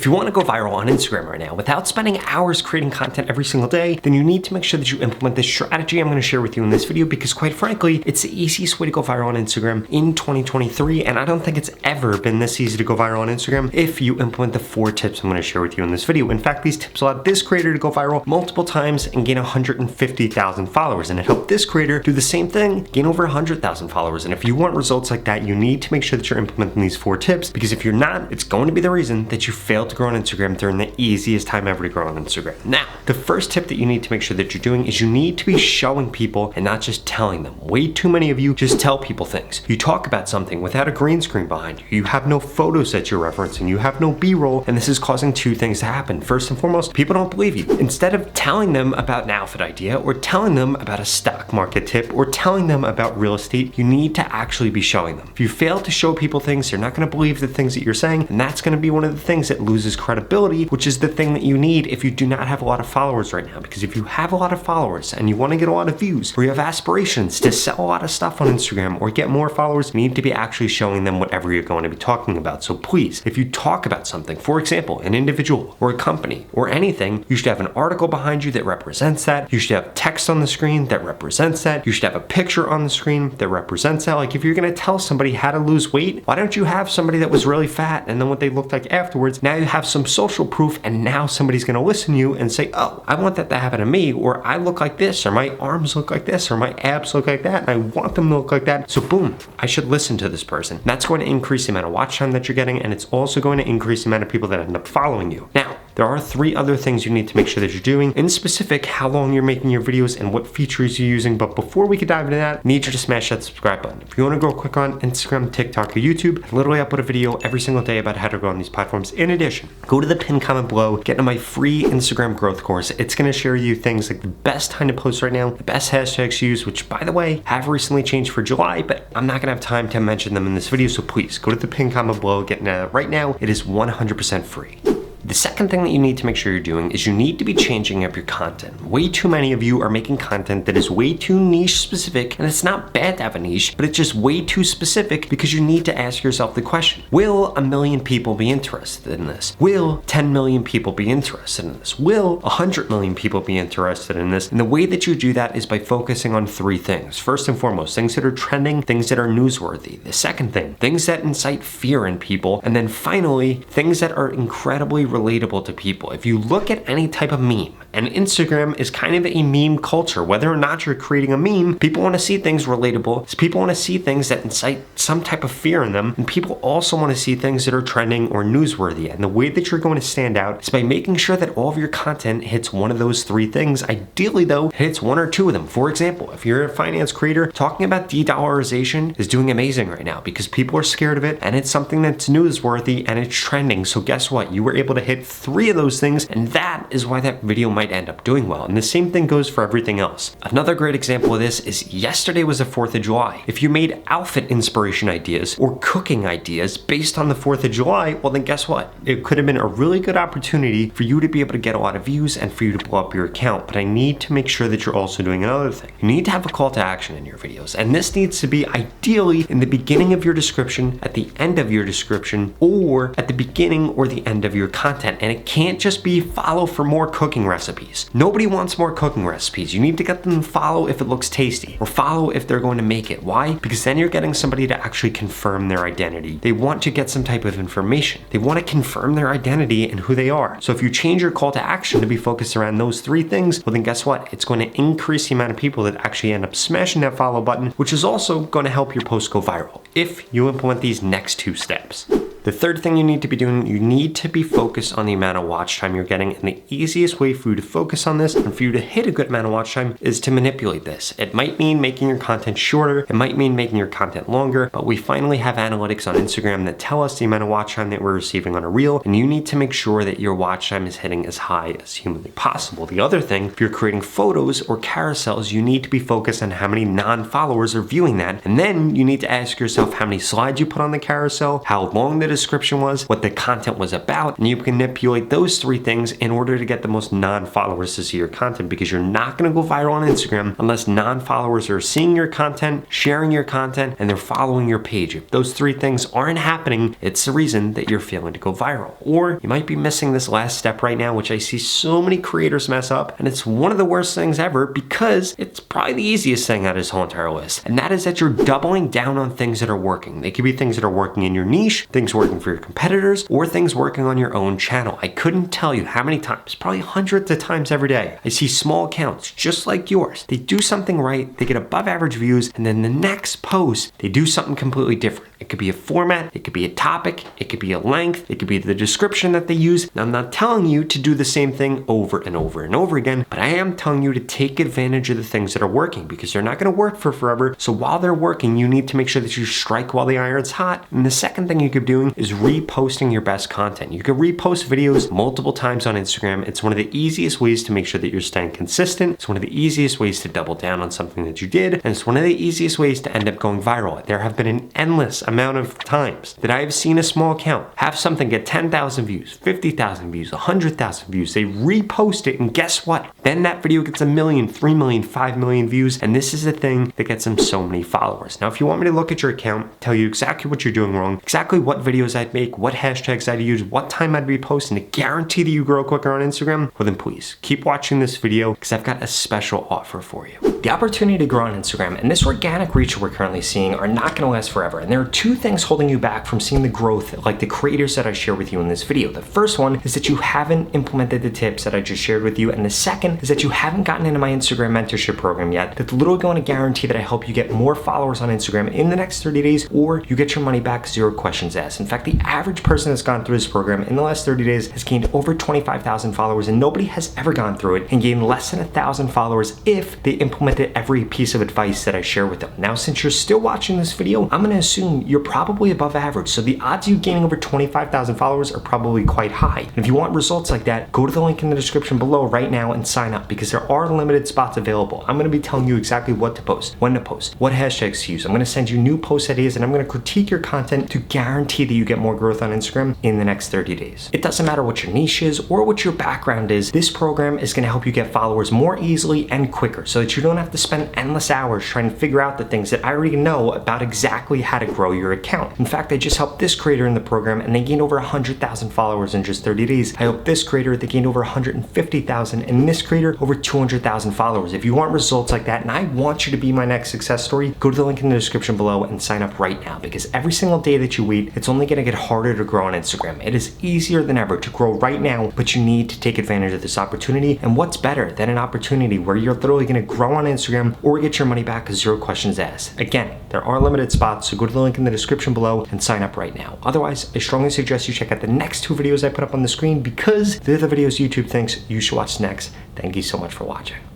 If you want to go viral on Instagram right now without spending hours creating content every single day, then you need to make sure that you implement this strategy I'm going to share with you in this video, because quite frankly, it's the easiest way to go viral on Instagram in 2023, and I don't think it's ever been this easy to go viral on Instagram if you implement the 4 tips I'm going to share with you in this video. In fact, these tips allowed this creator to go viral multiple times and gain 150,000 followers, and it helped this creator do the same thing, gain over 100,000 followers. And if you want results like that, you need to make sure that you're implementing these 4 tips, because if you're not, it's going to be the reason that you failed to grow on Instagram during the easiest time ever to grow on Instagram. Now, the first tip that you need to make sure that you're doing is you need to be showing people and not just telling them. Way too many of you just tell people things. You talk about something without a green screen behind you. You have no photos that you're referencing. You have no B-roll, and this is causing 2 things to happen. First and foremost, people don't believe you. Instead of telling them about an outfit idea or telling them about a stock market tip or telling them about real estate, you need to actually be showing them. If you fail to show people things, they're not going to believe the things that you're saying, and that's going to be one of the things that loses credibility, which is the thing that you need if you do not have a lot of followers right now. Because if you have a lot of followers and you want to get a lot of views, or you have aspirations to sell a lot of stuff on Instagram or get more followers, you need to be actually showing them whatever you're going to be talking about. So please, if you talk about something, for example, an individual or a company or anything, you should have an article behind you that represents that. You should have text on the screen that represents that. You should have a picture on the screen that represents that. Like if you're going to tell somebody how to lose weight, why don't you have somebody that was really fat and then what they looked like afterwards? Now you have some social proof, and now somebody's going to listen to you and say, oh, I want that to happen to me, or I look like this, or my arms look like this, or my abs look like that, and I want them to look like that. So boom, I should listen to this person. That's going to increase the amount of watch time that you're getting, and it's also going to increase the amount of people that end up following you. Now, there are 3 other things you need to make sure that you're doing, in specific how long you're making your videos and what features you're using. But before we can dive into that, I need you to smash that subscribe button. If you want to grow quick on Instagram, TikTok, or YouTube, I literally upload a video every single day about how to grow on these platforms. In addition, go to the pinned comment below, get into my free Instagram growth course. It's going to share you things like the best time to post right now, the best hashtags to use, which by the way, have recently changed for July, but I'm not going to have time to mention them in this video. So please go to the pinned comment below, get into that right now. It is 100% free. The second thing that you need to make sure you're doing is you need to be changing up your content. Way too many of you are making content that is way too niche specific, and it's not bad to have a niche, but it's just way too specific, because you need to ask yourself the question, will 1 million people be interested in this? Will 10 million people be interested in this? Will 100 million people be interested in this? And the way that you do that is by focusing on 3 things. First and foremost, things that are trending, things that are newsworthy. The second thing, things that incite fear in people. And then finally, things that are incredibly relatable to people. If you look at any type of meme, and Instagram is kind of a meme culture, whether or not you're creating a meme, people want to see things relatable. People want to see things that incite some type of fear in them, and people also want to see things that are trending or newsworthy. And the way that you're going to stand out is by making sure that all of your content hits one of those 3 things. Ideally though, hits 1 or 2 of them. For example, if you're a finance creator, talking about de-dollarization is doing amazing right now because people are scared of it, and it's something that's newsworthy and it's trending. So guess what? You were able to hit 3 of those things, and that is why that video might end up doing well. And the same thing goes for everything else. Another great example of this is yesterday was the 4th of July. If you made outfit inspiration ideas or cooking ideas based on the 4th of July, well then guess what? It could have been a really good opportunity for you to be able to get a lot of views and for you to blow up your account. But I need to make sure that you're also doing another thing. You need to have a call to action in your videos, and this needs to be ideally in the beginning of your description, at the end of your description, or at the beginning or the end of your content. And it can't just be follow for more cooking recipes. Nobody wants more cooking recipes. You need to get them to follow if it looks tasty, or follow if they're going to make it. Why? Because then you're getting somebody to actually confirm their identity. They want to get some type of information. They want to confirm their identity and who they are. So if you change your call to action to be focused around those 3 things, well then guess what? It's going to increase the amount of people that actually end up smashing that follow button, which is also going to help your post go viral if you implement these next 2 steps. The third thing you need to be doing, you need to be focused on the amount of watch time you're getting. And the easiest way for you to focus on this and for you to hit a good amount of watch time is to manipulate this. It might mean making your content shorter. It might mean making your content longer, but we finally have analytics on Instagram that tell us the amount of watch time that we're receiving on a reel. And you need to make sure that your watch time is hitting as high as humanly possible. The other thing, if you're creating photos or carousels, you need to be focused on how many non-followers are viewing that. And then you need to ask yourself, yourself how many slides you put on the carousel, how long the description was, what the content was about, and you can manipulate those 3 things in order to get the most non-followers to see your content, because you're not going to go viral on Instagram unless non-followers are seeing your content, sharing your content, and they're following your page. If those 3 things aren't happening, it's the reason that you're failing to go viral. Or you might be missing this last step right now, which I see so many creators mess up, and it's one of the worst things ever because it's probably the easiest thing out of this whole entire list. And that is that you're doubling down on things that are working. They could be things that are working in your niche, things working for your competitors, or things working on your own channel. I couldn't tell you how many times, probably hundreds of times every day, I see small accounts just like yours. They do something right, they get above average views, and then the next post, they do something completely different. It could be a format, it could be a topic, it could be a length, it could be the description that they use. Now, I'm not telling you to do the same thing over and over and over again, but I am telling you to take advantage of the things that are working, because they're not going to work for forever. So while they're working, you need to make sure that you strike while the iron's hot. And the second thing you could be doing is reposting your best content. You could repost videos multiple times on Instagram. It's one of the easiest ways to make sure that you're staying consistent. It's one of the easiest ways to double down on something that you did. And it's one of the easiest ways to end up going viral. There have been an endless amount of times that I've seen a small account have something get 10,000 views, 50,000 views, 100,000 views. They repost it, and guess what? Then that video gets 1 million, 3 million, 5 million views, and this is the thing that gets them so many followers. Now, if you want me to look at your account, tell you exactly what you're doing wrong, exactly what videos I'd make, what hashtags I'd use, what time I'd repost, and to guarantee that you grow quicker on Instagram, well then please keep watching this video, because I've got a special offer for you. The opportunity to grow on Instagram and this organic reach we're currently seeing are not going to last forever, and there are 2 things holding you back from seeing the growth like the creators that I share with you in this video. The first one is that you haven't implemented the tips that I just shared with you, and the second is that you haven't gotten into my Instagram mentorship program yet. That's literally going to guarantee that I help you get more followers on Instagram in the next 30 days, or you get your money back, 0 questions asked. In fact, the average person that's gone through this program in the last 30 days has gained over 25,000 followers, and nobody has ever gone through it and gained less than 1,000 followers if they implemented every piece of advice that I share with them. Now, since you're still watching this video, I'm going to assume you're probably above average, so the odds of you gaining over 25,000 followers are probably quite high. And if you want results like that, go to the link in the description below right now and sign up, because there are limited spots available. I'm going to be telling you exactly what to post, when to post, what hashtags to use. I'm going to send you new post ideas, and I'm going to critique your content to guarantee that you get more growth on Instagram in the next 30 days. It doesn't matter what your niche is or what your background is. This program is going to help you get followers more easily and quicker, so that you don't have to spend endless hours trying to figure out the things that I already know about exactly how to grow your account. In fact, I just helped this creator in the program, and they gained over 100,000 followers in just 30 days. I helped this creator, they gained over 150,000, and this creator over 200,000 followers. If you want results like that, and I want you to be my next success story, go to the link in the description below and sign up right now, because every single day that you wait, it's only going to get harder to grow on Instagram. It is easier than ever to grow right now, but you need to take advantage of this opportunity. And what's better than an opportunity where you're literally going to grow on Instagram or get your money back, 0 questions asked? Again, there are limited spots, so go to the link in the description below and sign up right now. Otherwise, I strongly suggest you check out the next 2 videos I put up on the screen, because they're the videos YouTube thinks you should watch next. Thank you so much for watching.